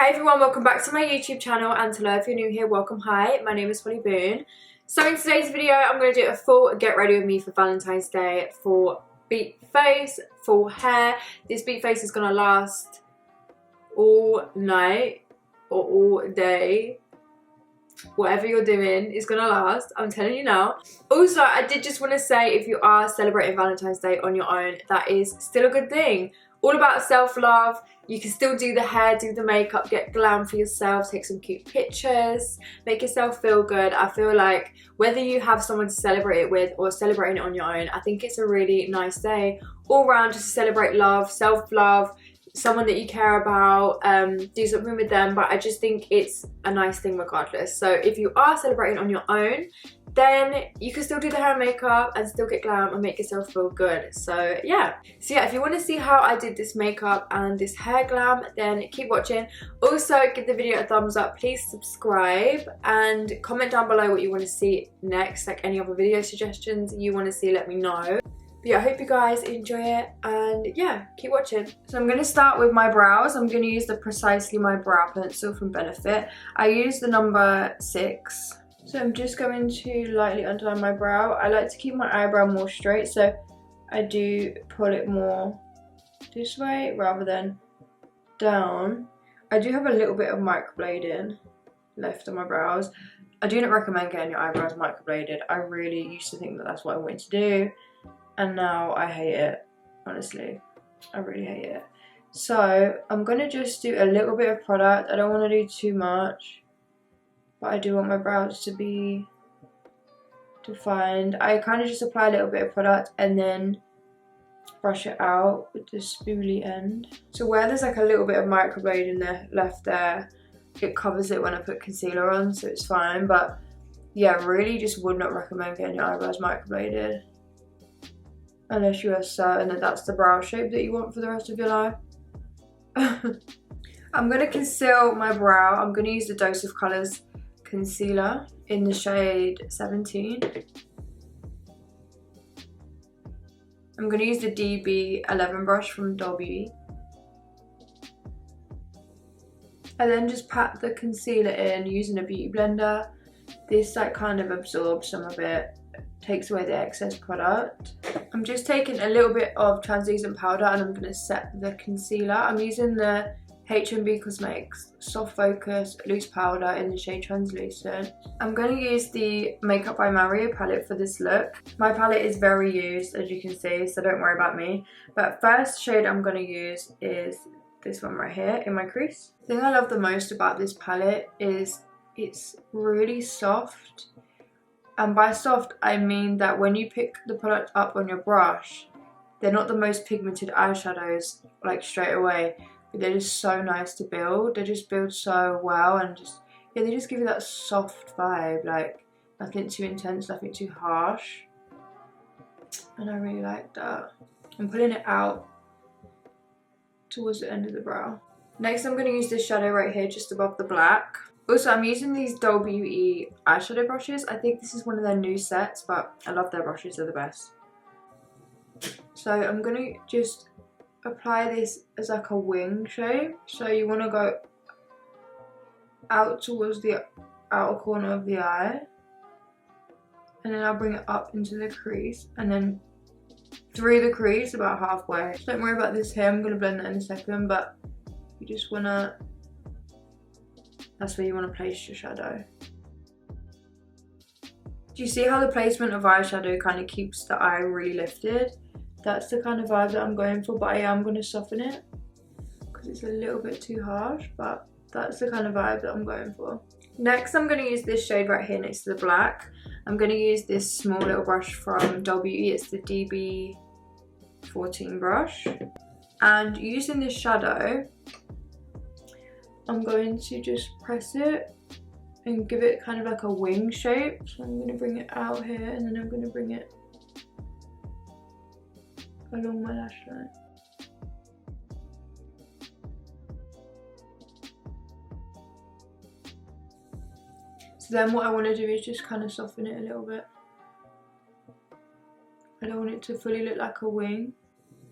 Hi everyone, welcome back to my YouTube channel, and hello if you're new here, welcome. Hi, my name is Holly Boone. So in today's video I'm going to do a full get ready with me for Valentine's Day for beat face, full hair. This beat face is going to last all night or all day. Whatever you're doing is gonna last, I'm telling you now. Also, I did just want to say, if you are celebrating Valentine's Day on your own, that is still a good thing. All about self-love. You can still do the hair, do the makeup, get glam for yourself, take some cute pictures, make yourself feel good. I feel like whether you have someone to celebrate it with or celebrating it on your own, I think it's a really nice day all around, just to celebrate love, self-love, someone that you care about, do something with them. But I just think it's a nice thing regardless. So if you are celebrating on your own, then you can still do the hair and makeup and still get glam and make yourself feel good. So yeah, if you want to see how I did this makeup and this hair glam, then keep watching. Also, give the video a thumbs up, please subscribe, and comment down below what you want to see next, like any other video suggestions you want to see, let me know. But yeah, I hope you guys enjoy it, and yeah, keep watching. So I'm going to start with my brows. I'm going to use the Precisely My Brow Pencil from Benefit. I use the number 6. So I'm just going to lightly underline my brow. I like to keep my eyebrow more straight, so I do pull it more this way rather than down. I do have a little bit of microblading left on my brows. I do not recommend getting your eyebrows microbladed. I really used to think that that's what I wanted to do, and now I hate it, honestly. I really hate it. So I'm going to just do a little bit of product. I don't want to do too much, but I do want my brows to be defined. I kind of just apply a little bit of product and then brush it out with the spoolie end. So where there's like a little bit of microblading there, left there, it covers it when I put concealer on, so it's fine. But yeah, really just would not recommend getting your eyebrows microbladed unless you are certain that that's the brow shape that you want for the rest of your life. I'm going to conceal my brow. I'm going to use the Dose of Colours concealer in the shade 17. I'm going to use the DB11 brush from W. I then just pat the concealer in using a beauty blender. This like kind of absorbs some of it, takes away the excess product. I'm just taking a little bit of translucent powder and I'm going to set the concealer. I'm using the H&B Cosmetics Soft Focus Loose Powder in the shade Translucent. I'm going to use the Makeup by Mario palette for this look. My palette is very used, as you can see, so don't worry about me. But first shade I'm going to use is this one right here in my crease. The thing I love the most about this palette is it's really soft. And by soft, I mean that when you pick the product up on your brush, they're not the most pigmented eyeshadows like straight away. They're just so nice to build. They just build so well, and just, yeah, they just give you that soft vibe, like nothing too intense, nothing too harsh. And I really like that. I'm pulling it out towards the end of the brow. Next, I'm going to use this shadow right here just above the black. Also, I'm using these Doll Beauty eyeshadow brushes. I think this is one of their new sets, but I love their brushes, they're the best. So I'm going to just apply this as like a wing shape. So you want to go out towards the outer corner of the eye, and then I'll bring it up into the crease and then through the crease about halfway. Don't worry about this here, I'm going to blend that in a second, but you just want to, that's where you want to place your shadow. Do you see how the placement of eyeshadow kind of keeps the eye really lifted? That's the kind of vibe that I'm going for, but I am going to soften it because it's a little bit too harsh, but that's the kind of vibe that I'm going for. Next, I'm going to use this shade right here next to the black. I'm going to use this small little brush from Doll Beauty. It's the DB14 brush. And using this shadow, I'm going to just press it and give it kind of like a wing shape. So I'm going to bring it out here, and then I'm going to bring it along my lash line. So then what I want to do is just kind of soften it a little bit. I don't want it to fully look like a wing.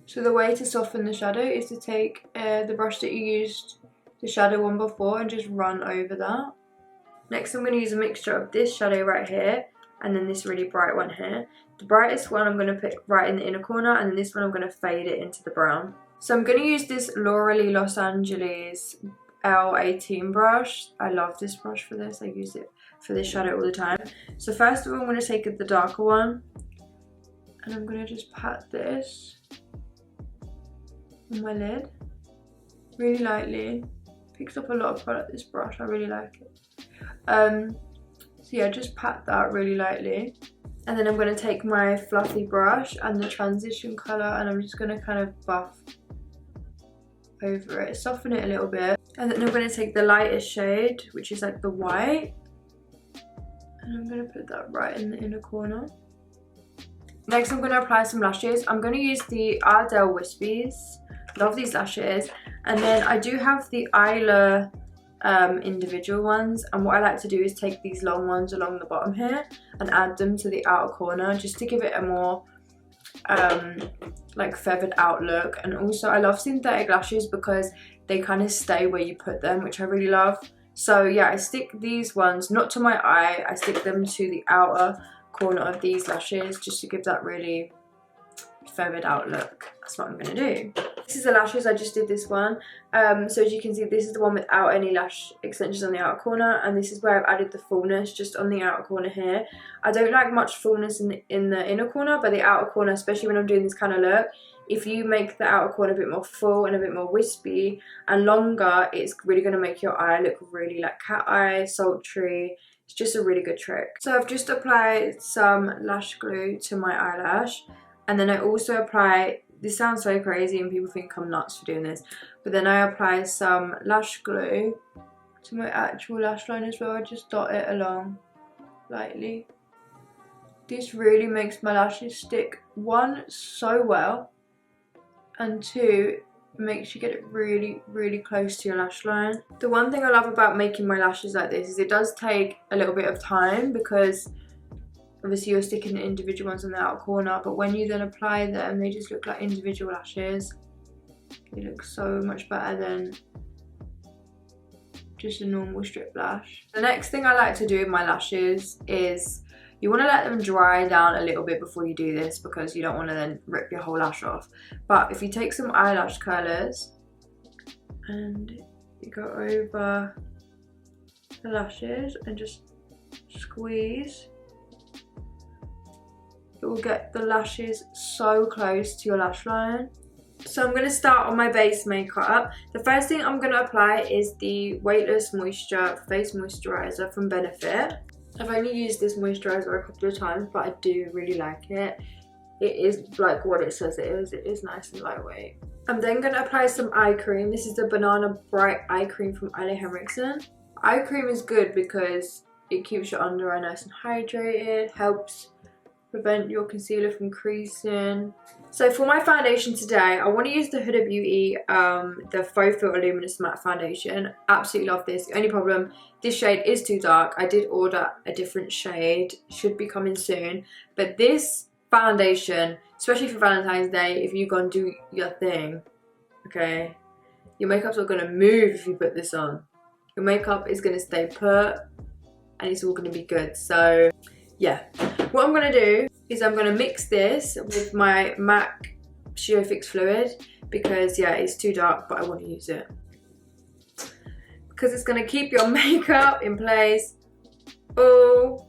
So the way to soften the shadow is to take the brush that you used the shadow one before and just run over that. Next I'm going to use a mixture of this shadow right here and then this really bright one here. The brightest one I'm going to put right in the inner corner, and then this one I'm going to fade it into the brown. So I'm going to use this Lauralee Los Angeles L18 brush. I love this brush for this. I use it for this shadow all the time. So first of all I'm going to take the darker one and I'm going to just pat this on my lid really lightly. Picks up a lot of product, this brush, I really like it. So yeah, just pat that really lightly. And then I'm going to take my fluffy brush and the transition colour and I'm just going to kind of buff over it, soften it a little bit. And then I'm going to take the lightest shade, which is like the white, and I'm going to put that right in the inner corner. Next I'm going to apply some lashes. I'm going to use the Ardell Wispies. Love these lashes. And then I do have the Eyelash individual ones, and what I like to do is take these long ones along the bottom here and add them to the outer corner just to give it a more like feathered out look. And also I love synthetic lashes because they kind of stay where you put them, which I really love. So yeah, I stick these ones not to my eye, I stick them to the outer corner of these lashes just to give that really feathered out look. That's what I'm going to do. This is the lashes, I just did this one. So as you can see, this is the one without any lash extensions on the outer corner, and this is where I've added the fullness just on the outer corner here. I don't like much fullness in the inner corner, but the outer corner, especially when I'm doing this kind of look, if you make the outer corner a bit more full and a bit more wispy and longer, it's really going to make your eye look really like cat eye, sultry. It's just a really good trick. So I've just applied some lash glue to my eyelash, and then I also apply, this sounds so crazy and people think I'm nuts for doing this, but then I apply some lash glue to my actual lash line as well. I just dot it along lightly. This really makes my lashes stick, one, so well, and two, makes you get it really, really close to your lash line. The one thing I love about making my lashes like this is it does take a little bit of time, because obviously you're sticking the individual ones on the outer corner, but when you then apply them, they just look like individual lashes. They look so much better than just a normal strip lash. The next thing I like to do with my lashes is you want to let them dry down a little bit before you do this, because you don't want to then rip your whole lash off. But if you take some eyelash curlers and you go over the lashes and just squeeze, it will get the lashes so close to your lash line. So I'm going to start on my base makeup. The first thing I'm going to apply is the Weightless Moisture Face Moisturiser from Benefit. I've only used this moisturiser a couple of times, but I do really like it. It is like what it says it is. It is nice and lightweight. I'm then going to apply some eye cream. This is the Banana Bright Eye Cream from Ole Henriksen. Eye cream is good because it keeps your under eye nice and hydrated, helps prevent your concealer from creasing. So for my foundation today, I want to use the Huda Beauty the Faux Filter Luminous Matte Foundation. Absolutely love this. The only problem, this shade is too dark. I did order a different shade, should be coming soon. But this foundation, especially for Valentine's Day, if you go and do your thing, okay, your makeup's not going to move if you put this on. Your makeup is going to stay put and it's all going to be good. So yeah, what I'm going to do is I'm going to mix this with my MAC Studio Fix Fluid, because yeah, it's too dark, but I want to use it because it's going to keep your makeup in place all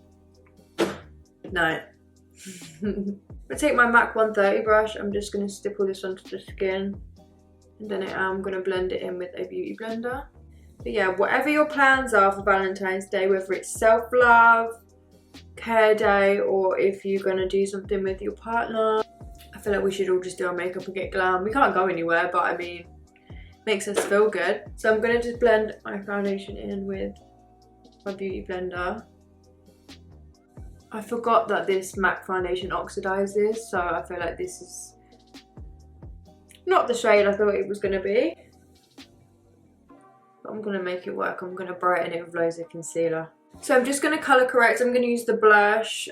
night. I'm going to take my MAC 130 brush. I'm just going to stipple this onto the skin, and then I'm going to blend it in with a beauty blender. But yeah, whatever your plans are for Valentine's Day, whether it's self-love, care day, or if you're going to do something with your partner, I feel like we should all just do our makeup and get glam. We can't go anywhere, but I mean, makes us feel good. So I'm going to just blend my foundation in with my beauty blender. I forgot that this MAC foundation oxidizes, so I feel like this is not the shade I thought it was going to be. But I'm going to make it work. I'm going to brighten it with loads of concealer. So I'm just going to colour correct. I'm going to use the blush,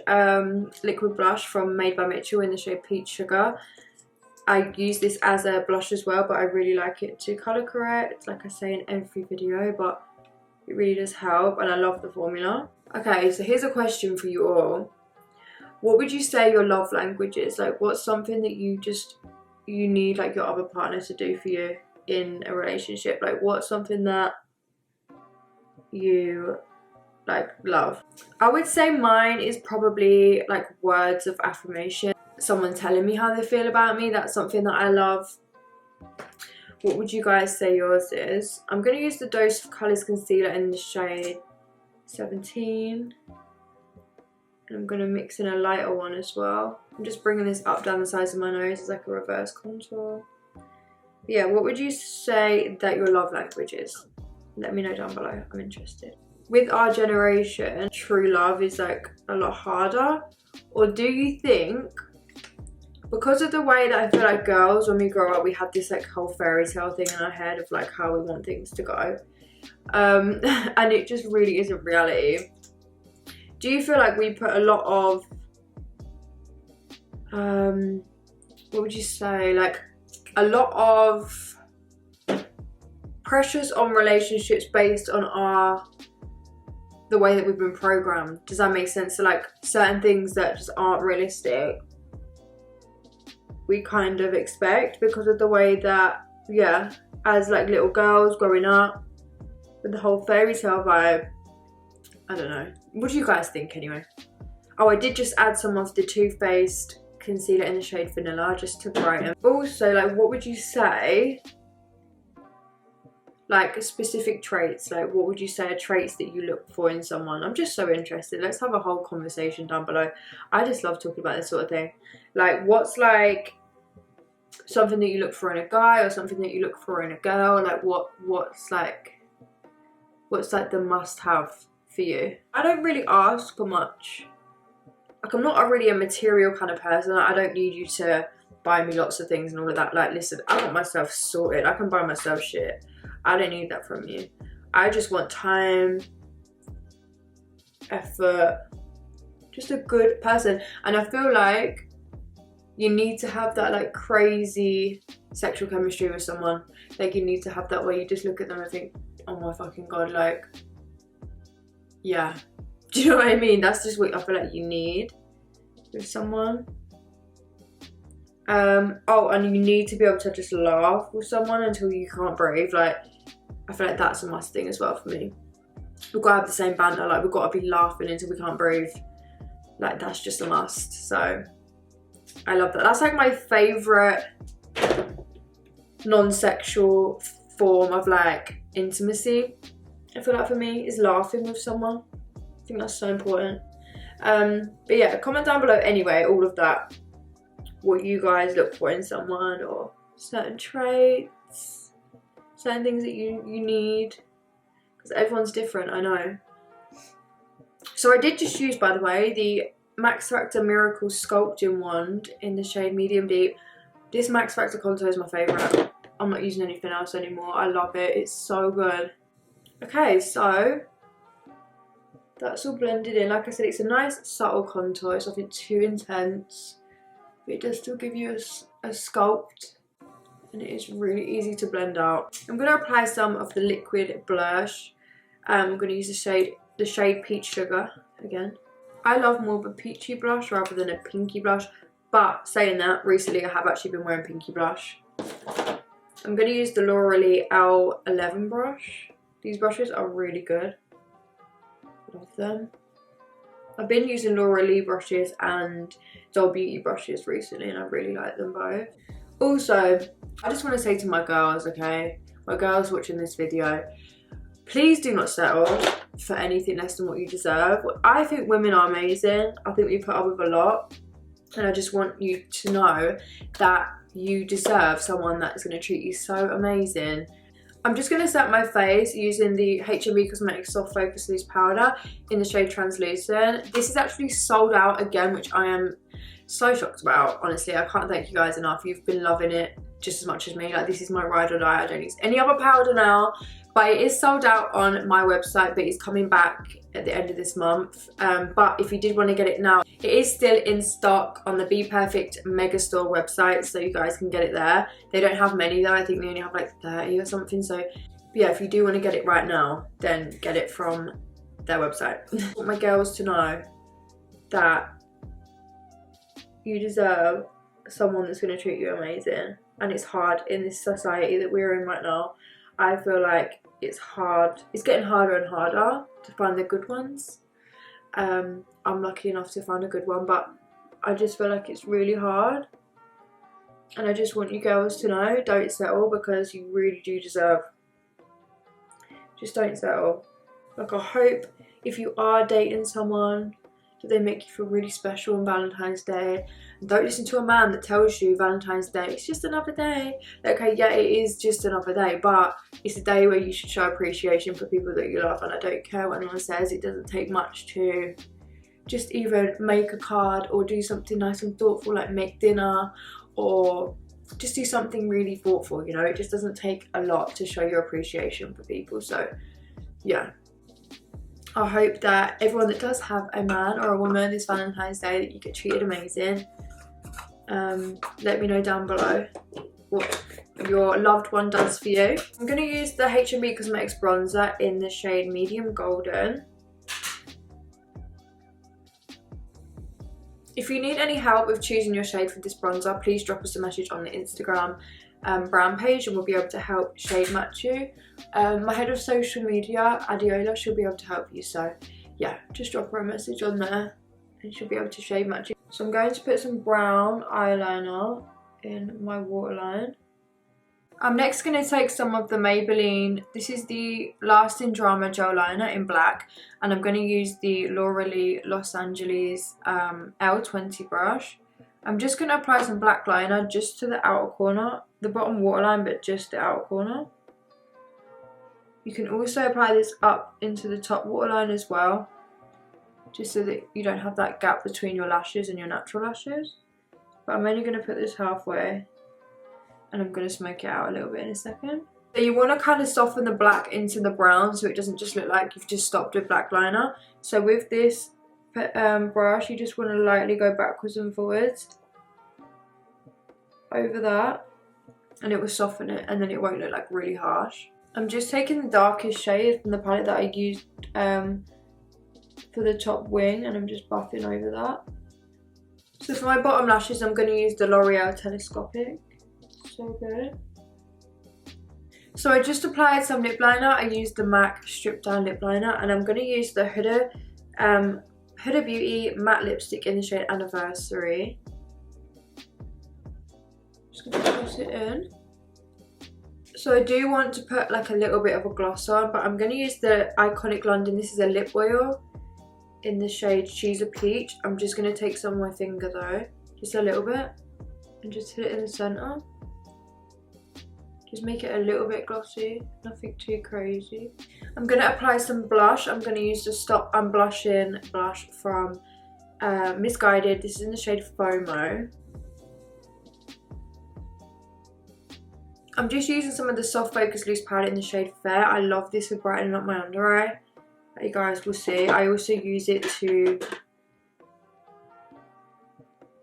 liquid blush from Made by Mitchell in the shade Peach Sugar. I use this as a blush as well, but I really like it to colour correct, like I say in every video, but it really does help, and I love the formula. Okay, so here's a question for you all. What would you say your love language is? Like, what's something that you need like your other partner to do for you in a relationship? Like, what's something that you like love? I would say mine is probably like words of affirmation. Someone telling me how they feel about me. That's something that I love. What would you guys say yours is? I'm going to use the Dose of Colours concealer in the shade 17. And I'm going to mix in a lighter one as well. I'm just bringing this up down the sides of my nose as like a reverse contour. Yeah, what would you say that your love language is? Let me know down below, I'm interested. With our generation, true love is like a lot harder. Or do you think, because of the way that I feel like girls, when we grow up, we have this like whole fairy tale thing in our head of like how we want things to go. And it just really isn't reality. Do you feel like we put a lot of, what would you say, like a lot of pressures on relationships based on the way that we've been programmed? Does that make sense? So like certain things that just aren't realistic, we kind of expect because of the way that, yeah, as like little girls growing up with the whole fairy tale vibe. I don't know. What do you guys think anyway? Oh, I did just add some of the Too Faced concealer in the shade Vanilla just to brighten. Also, like, what would you say, like specific traits, like what would you say are traits that you look for in someone? I'm just so interested. Let's have a whole conversation down below. I just love talking about this sort of thing. Like, what's like something that you look for in a guy, or something that you look for in a girl? Like what's like the must-have for you? I don't really ask for much. Like, I'm not really a material kind of person. I don't need you to buy me lots of things and all of that. Like, listen, I want myself sorted. I can buy myself shit. I don't need that from you. I just want time, effort, just a good person. And I feel like you need to have that like crazy sexual chemistry with someone. Like, you need to have that where you just look at them and think, oh my fucking god, like, yeah. Do you know what I mean? That's just what I feel like you need with someone. Oh, and you need to be able to just laugh with someone until you can't breathe. Like, I feel like that's a must thing as well for me. We've got to have the same banter. Like, we've got to be laughing until we can't breathe. Like, that's just a must. So I love that. That's like my favourite non-sexual form of like intimacy. I feel like for me is laughing with someone. I think that's so important. But yeah, comment down below anyway, all of that, what you guys look for in someone, or certain traits, certain things that you need, because everyone's different, I know. So I did just use, by the way, the Max Factor Miracle Sculpting Wand in the shade Medium Deep. This Max Factor contour is my favourite. I'm not using anything else anymore. I love it. It's so good. Okay, so that's all blended in. Like I said, it's a nice subtle contour. It's nothing too intense, but it does still give you a sculpt, and it is really easy to blend out. I'm going to apply some of the liquid blush. I'm going to use the shade Peach Sugar again. I love more of a peachy blush rather than a pinky blush, but saying that, recently I have actually been wearing pinky blush. I'm going to use the Laura Lee L11 brush. These brushes are really good. Love them. I've been using Laura Lee brushes and Doll Beauty brushes recently, and I really like them both. Also, I just want to say to my girls, okay, my girls watching this video, please do not settle for anything less than what you deserve. I think women are amazing. I think we put up with a lot, and I just want you to know that you deserve someone that's going to treat you so amazing. I'm just going to set my face using the HMB Cosmetics Soft Focus Loose Powder in the shade Translucent. This is actually sold out again, which I am so shocked about. Honestly, I can't thank you guys enough. You've been loving it just as much as me. Like, this is my ride or die. I don't use any other powder now But it is sold out on my website, but it's coming back at the end of this month. But if you did want to get it now, it is still in stock on the Be Perfect Megastore website, so you guys can get it there. They don't have many though, I think they only have like 30 or something. So yeah, if you do want to get it right now, then get it from their website. I want my girls to know that you deserve someone that's going to treat you amazing. And it's hard in this society that we're in right now. I feel like it's hard. It's getting harder and harder to find the good ones. I'm lucky enough to find a good one, but I just feel like it's really hard. And I just want you girls to know, don't settle, because you really do deserve. Just don't settle. Like, I hope if you are dating someone that they make you feel really special on Valentine's Day. And don't listen to a man that tells you Valentine's Day, it's just another day. Okay, yeah, it is just another day, but it's a day where you should show appreciation for people that you love. And I don't care what anyone says, it doesn't take much to just even make a card or do something nice and thoughtful, like make dinner or just do something really thoughtful, you know. It just doesn't take a lot to show your appreciation for people. So yeah, I hope that everyone that does have a man or a woman this Valentine's Day, that you get treated amazing. Let me know down below what your loved one does for you. I'm going to use the H&B Cosmetics bronzer in the shade Medium Golden. If you need any help with choosing your shade for this bronzer, please drop us a message on the Instagram brand page and we'll be able to help shade match you. My head of social media, Eyelash, she'll be able to help you, so yeah, just drop her a message on there and she'll be able to shade match you. So I'm going to put some brown eyeliner in my waterline. I'm next going to take some of the Maybelline, this is the Lasting Drama Gel Liner in black, and I'm going to use the Laura Lee Los Angeles L20 brush. I'm just going to apply some black liner just to the outer corner, the bottom waterline, but just the outer corner. You can also apply this up into the top waterline as well, just so that you don't have that gap between your lashes and your natural lashes. But I'm only going to put this halfway and I'm going to smoke it out a little bit in a second. So you want to kind of soften the black into the brown so it doesn't just look like you've just stopped with black liner. So with this brush, you just want to lightly go backwards and forwards over that, and it will soften it and then it won't look like really harsh. I'm just taking the darkest shade from the palette that I used for the top wing, and I'm just buffing over that. So for my bottom lashes, I'm going to use the L'Oreal Telescopic. So good. So I just applied some lip liner. I used the MAC Strip Down Lip Liner, and I'm going to use the Huda Beauty matte lipstick in the shade Anniversary. Just going to toss it in. So I do want to put like a little bit of a gloss on, but I'm going to use the Iconic London, this is a lip oil in the shade Choose a Peach. I'm just going to take some on my finger though, just a little bit, and just hit it in the centre. Just make it a little bit glossy, nothing too crazy. I'm going to apply some blush. I'm going to use the Stop I'm Blushing blush from Misguided. This is in the shade FOMO. I'm just using some of the Soft Focus Loose Palette in the shade Fair. I love this for brightening up my under eye. You guys will see. I also use it to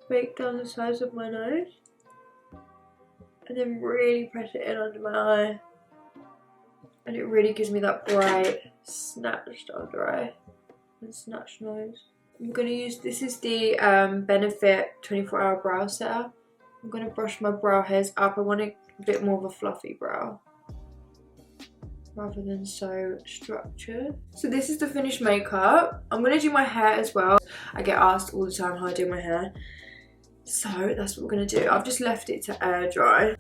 break down the sides of my nose. And then really press it in under my eye. And it really gives me that bright, snatched under eye and snatched nose. I'm going to use, this is the Benefit 24-Hour Brow Setter. I'm going to brush my brow hairs up. I want a bit more of a fluffy brow, rather than so structured. So this is the finished makeup. I'm going to do my hair as well. I get asked all the time how I do my hair. So that's what we're going to do. I've just left it to air dry.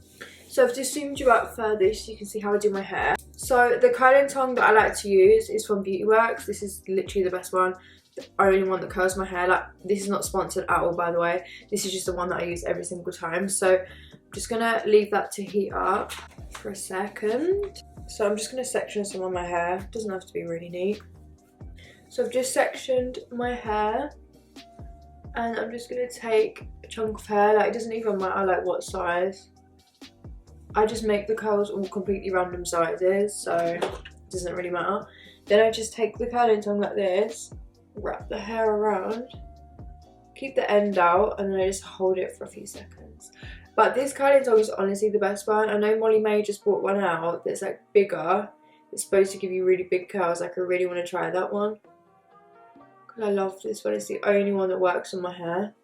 So I've just zoomed you out further so you can see how I do my hair. So the curling tong that I like to use is from Beauty Works. This is literally the best one. The only one that curls my hair. Like, this is not sponsored at all, by the way. This is just the one that I use every single time. So I'm just going to leave that to heat up for a second. So I'm just going to section some of my hair. It doesn't have to be really neat. So I've just sectioned my hair. And I'm just going to take a chunk of hair, like it doesn't even matter like what size. I just make the curls all completely random sizes, so it doesn't really matter. Then I just take the curling tongue like this, wrap the hair around, keep the end out, and then I just hold it for a few seconds. But this curling tongue is honestly the best one. I know Molly May just bought one out that's like bigger. It's supposed to give you really big curls. Like I really want to try that one. Because I love this one. It's the only one that works on my hair.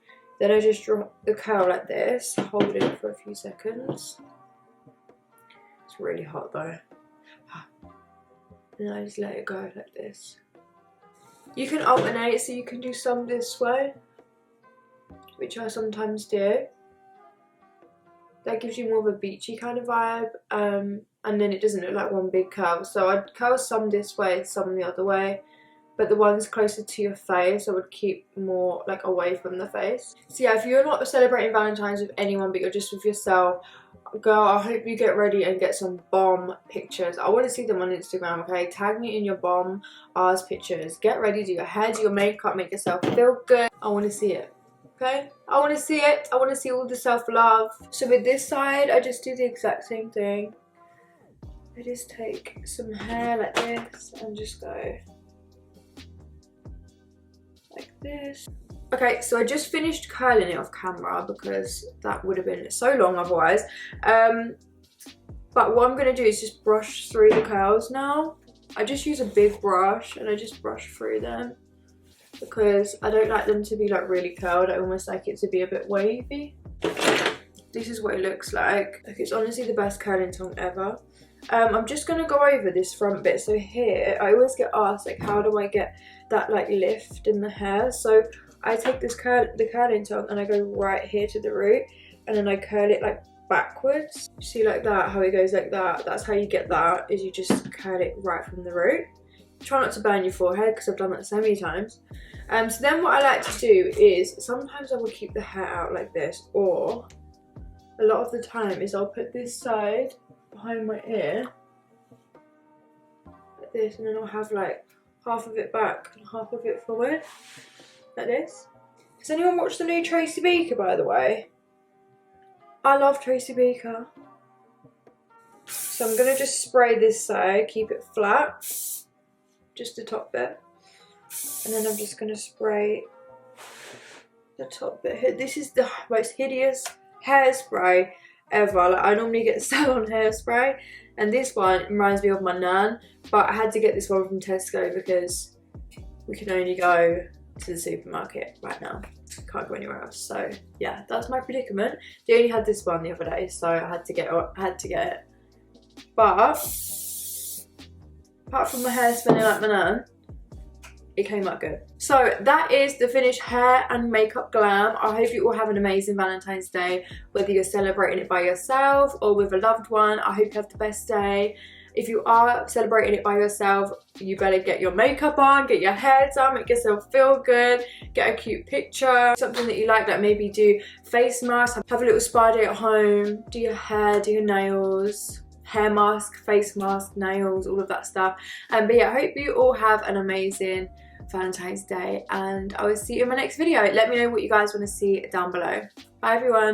Then I just drop the curl like this, hold it for a few seconds. It's really hot though. And I just let it go like this. You can alternate, so you can do some this way, which I sometimes do. That gives you more of a beachy kind of vibe, and then it doesn't look like one big curl. So I'd curl some this way, some the other way, but the ones closer to your face I would keep more like away from the face. So yeah, if you're not celebrating Valentine's with anyone but you're just with yourself, girl, I hope you get ready and get some bomb pictures. I want to see them on Instagram, okay? Tag me in your bomb ass pictures. Get ready, do your hair, do your makeup, make yourself feel good. I want to see it. Okay, I want to see it. I want to see all the self-love. So with this side, I just do the exact same thing. I just take some hair like this and just go like this. Okay, so I just finished curling it off camera because that would have been so long otherwise. But what I'm going to do is just brush through the curls now. I just use a big brush and I just brush through them, because I don't like them to be like really curled. I almost like it to be a bit wavy. This is what it looks like. Like, it's honestly the best curling tongue ever. I'm just gonna go over this front bit. So here, I always get asked like, how do I get that like lift in the hair? So I take this the curling tongue and I go right here to the root, and then I curl it like backwards. See, like that, how it goes like that. That's how you get that, is you just curl it right from the root. Try not to burn your forehead because I've done that so many times. So then what I like to do is, sometimes I will keep the hair out like this, or a lot of the time is I'll put this side behind my ear like this, and then I'll have like half of it back and half of it forward like this. Has anyone watched the new Tracy Beaker, by the way? I love Tracy Beaker. So I'm gonna just spray this side, keep it flat, just the top bit, and then I'm just going to spray the top bit here. This is the most hideous hairspray ever. Like, I normally get salon hairspray, and this one reminds me of my nan, but I had to get this one from Tesco because we can only go to the supermarket right now. Can't go anywhere else. So yeah, that's my predicament. They only had this one the other day, so I had to get it. But apart from my hair spinning like my nan, it came out good. So that is the finished hair and makeup glam. I hope you all have an amazing Valentine's Day, whether you're celebrating it by yourself or with a loved one. I hope you have the best day. If you are celebrating it by yourself, you better get your makeup on, get your hair done, make yourself feel good, get a cute picture, something that you like maybe do face mask, have a little spa day at home, do your hair, do your nails, hair mask, face mask, nails, all of that stuff. But yeah, I hope you all have an amazing Valentine's Day, and I will see you in my next video. Let me know what you guys want to see down below. Bye everyone.